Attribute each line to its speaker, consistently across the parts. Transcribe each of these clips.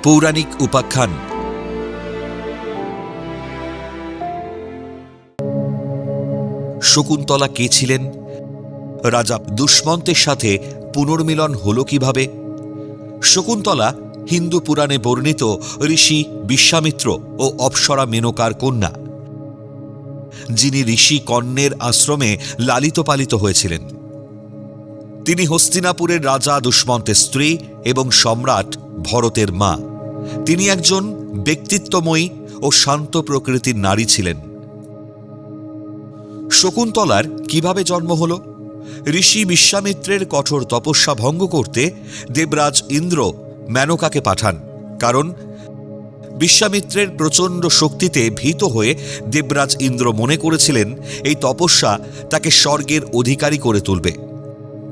Speaker 1: পৌরাণিক উপাখ্যান। শকুন্তলা কে ছিলেন? রাজা দুষ্মন্তের সাথে পুনর্মিলন হল কিভাবে? শকুন্তলা হিন্দু পুরাণে বর্ণিত ঋষি বিশ্বামিত্র ও অপ্সরা মেনকার কন্যা, যিনি ঋষি কর্ণের আশ্রমে লালিত পালিত হয়েছিলেন। তিনি হস্তিনাপুরের রাজা দুষ্মন্তের স্ত্রী এবং সম্রাট ভরতের মা। তিনি একজন ব্যক্তিত্বময়ী ও শান্ত প্রকৃতির নারী ছিলেন। শকুন্তলার কিভাবে জন্ম হল? ঋষি বিশ্বামিত্রের কঠোর তপস্যা ভঙ্গ করতে দেবরাজ ইন্দ্র মেনকাকে পাঠান। কারণ বিশ্বামিত্রের প্রচণ্ড শক্তিতে ভীত হয়ে দেবরাজ ইন্দ্র মনে করেছিলেন এই তপস্যা তাকে স্বর্গের অধিকারী করে তুলবে।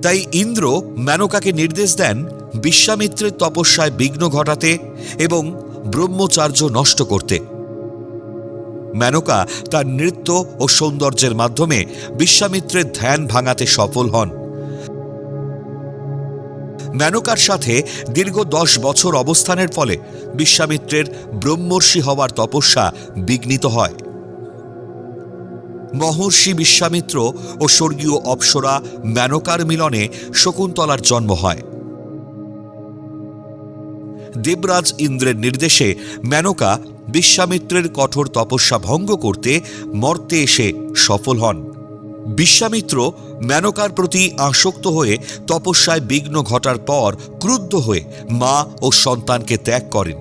Speaker 1: তাই ইন্দ্র মেনকাকে নির্দেশ দেন বিশ্বামিত্রের তপস্যায় বিঘ্ন ঘটাতে এবং ব্রহ্মচার্য নষ্ট করতে। মেনকা তার নৃত্য ও সৌন্দর্যের মাধ্যমে বিশ্বামিত্রের ধ্যান ভাঙাতে সফল হন। মেনকার সাথে দীর্ঘ 10 বছর অবস্থানের ফলে বিশ্বামিত্রের ব্রহ্মর্ষি হওয়ার তপস্যা বিঘ্নিত হয়। মহর্ষি বিশ্বামিত্র ও স্বর্গীয় অপ্সরা মেনকার মিলনে শকুন্তলার জন্ম হয়। দেবরাজ ইন্দ্রের নির্দেশে মেনকা বিশ্বামিত্রের কঠোর তপস্যা ভঙ্গ করতে মর্তে এসে সফল হন। বিশ্বামিত্র মেনকার প্রতি আসক্ত হয়ে তপস্যায় বিঘ্ন ঘটার পর ক্রুদ্ধ হয়ে মা ও সন্তানকে ত্যাগ করেন।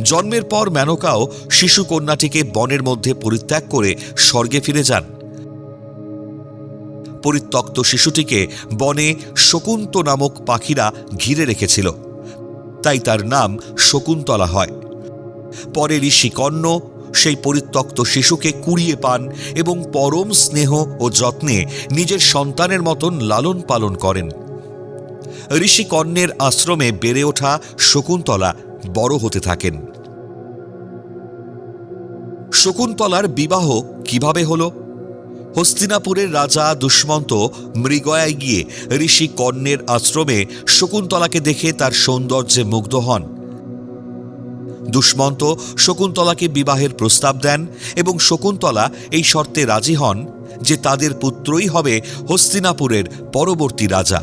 Speaker 1: জন্মের পর মেনকাও শিশু কন্যাটিকে বনের মধ্যে পরিত্যাগ করে স্বর্গে ফিরে যান। পরিত্যক্ত শিশুটিকে বনে শকুন্ত নামক পাখিরা ঘিরে রেখেছিল, তাই তার নাম শকুন্তলা হয়। পরে ঋষি কর্ণ সেই পরিত্যক্ত শিশুকে কুড়িয়ে পান এবং পরম স্নেহ ও যত্নে নিজের সন্তানের মতন লালন পালন করেন। ঋষি কর্ণের আশ্রমে বেড়ে ওঠা শকুন্তলা বড় হতে থাকেন। শকুন্তলার বিবাহ কিভাবে হল? হস্তিনাপুরের রাজা দুষ্মন্ত মৃগয়ায় গিয়ে ঋষি কর্ণের আশ্রমে শকুন্তলাকে দেখে তার সৌন্দর্যে মুগ্ধ হন। দুষ্মন্ত শকুন্তলাকে বিবাহের প্রস্তাব দেন এবং শকুন্তলা এই শর্তে রাজি হন যে তাদের পুত্রই হবে হস্তিনাপুরের পরবর্তী রাজা।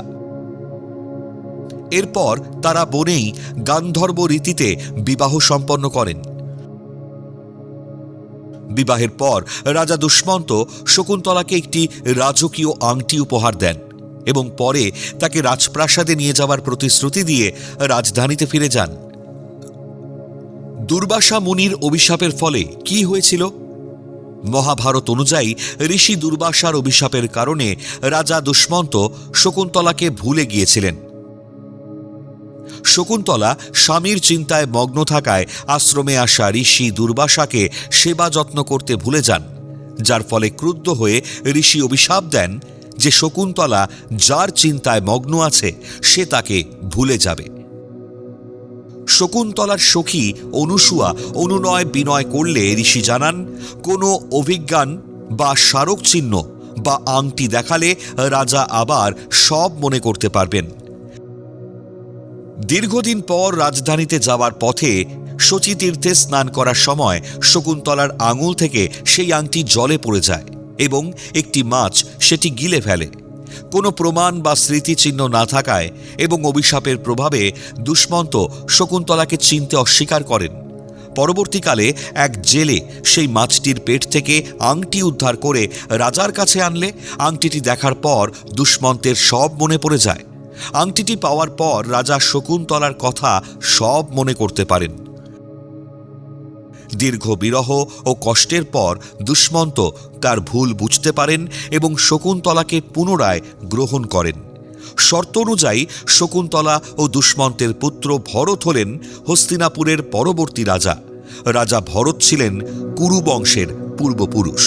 Speaker 1: এরপর তারা বনেই গান্ধর্ব রীতিতে বিবাহ সম্পন্ন করেন। বিবাহের পর রাজা দুষ্মন্ত শকুন্তলাকে একটি রাজকীয় আংটি উপহার দেন এবং পরে তাকে রাজপ্রাসাদে নিয়ে যাওয়ার প্রতিশ্রুতি দিয়ে রাজধানীতে ফিরে যান। দুর্বাসা মুনির অভিশাপের ফলে কি হয়েছিল? মহাভারত অনুযায়ী ঋষি দুর্বাসার অভিশাপের কারণে রাজা দুষ্মন্ত শকুন্তলাকে ভুলে গিয়েছিলেন। শকুন্তলা স্বামীর চিন্তায় মগ্ন থাকায় আশ্রমে আসা ঋষি দুর্বাসাকে সেবা যত্ন করতে ভুলে যান, যার ফলে ক্রুদ্ধ হয়ে ঋষি অভিশাপ দেন যে শকুন্তলা যার চিন্তায় মগ্ন আছে সে তাকে ভুলে যাবে। শকুন্তলার সখী অনুসূয়া অনুনয় বিনয় করলে ঋষি জানান, কোনো অভিজ্ঞান বা স্মারক চিহ্ন বা আংটি দেখালে রাজা আবার সব মনে করতে পারবেন। দীর্ঘদিন পর রাজধানীতে যাওয়ার পথে শচীতীর্থে স্নান করার সময় শকুন্তলার আঙুল থেকে সেই আংটি জলে পড়ে যায় এবং একটি মাছ সেটি গিলে ফেলে। কোনো প্রমাণ বা স্মৃতিচিহ্ন না থাকায় এবং অভিশাপের প্রভাবে দুষ্মন্ত শকুন্তলাকে চিনতে অস্বীকার করেন। পরবর্তীকালে এক জেলে সেই মাছটির পেট থেকে আংটি উদ্ধার করে রাজার কাছে আনলে আংটিটি দেখার পর দুষ্মন্তের সব মনে পড়ে যায়। আংটিটি পাওয়ার পর রাজা শকুন্তলার কথা সব মনে করতে পারেন। দীর্ঘ বিরহ ও কষ্টের পর দুষ্মন্ত তার ভুল বুঝতে পারেন এবং শকুন্তলাকে পুনরায় গ্রহণ করেন। শর্ত অনুযায়ী শকুন্তলা ও দুষ্মন্তের পুত্র ভরত হলেন হস্তিনাপুরের পরবর্তী রাজা। রাজা ভরত ছিলেন কুরু বংশের পূর্বপুরুষ।